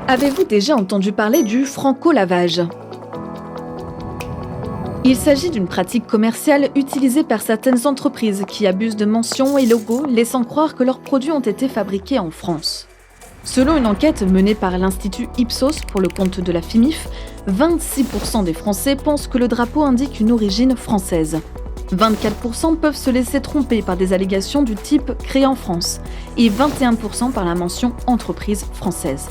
Avez-vous déjà entendu parler du franco-lavage ? Il s'agit d'une pratique commerciale utilisée par certaines entreprises qui abusent de mentions et logos, laissant croire que leurs produits ont été fabriqués en France. Selon une enquête menée par l'Institut Ipsos pour le compte de la FIMIF, 26% des Français pensent que le drapeau indique une origine française. 24% peuvent se laisser tromper par des allégations du type « créé en France » et 21% par la mention « entreprise française ».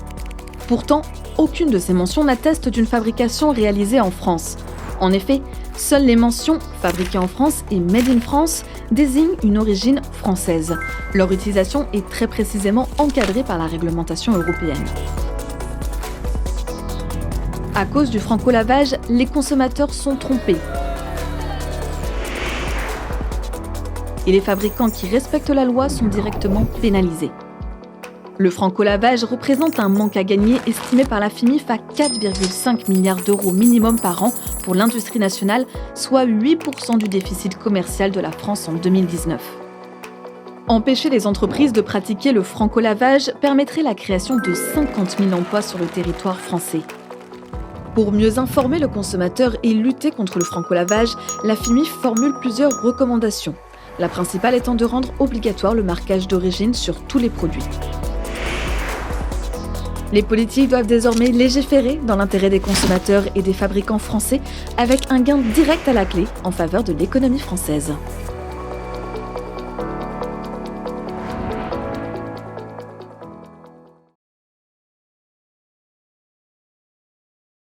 Pourtant, aucune de ces mentions n'atteste d'une fabrication réalisée en France. En effet, seules les mentions « fabriqué en France » et « made in France » désignent une origine française. Leur utilisation est très précisément encadrée par la réglementation européenne. À cause du franco-lavage, les consommateurs sont trompés. Et les fabricants qui respectent la loi sont directement pénalisés. Le franco-lavage représente un manque à gagner estimé par la FIMIF à 4,5 milliards d'euros minimum par an pour l'industrie nationale, soit 8% du déficit commercial de la France en 2019. Empêcher les entreprises de pratiquer le franco-lavage permettrait la création de 50 000 emplois sur le territoire français. Pour mieux informer le consommateur et lutter contre le franco-lavage, la FIMIF formule plusieurs recommandations. La principale étant de rendre obligatoire le marquage d'origine sur tous les produits. Les politiques doivent désormais légiférer dans l'intérêt des consommateurs et des fabricants français avec un gain direct à la clé en faveur de l'économie française.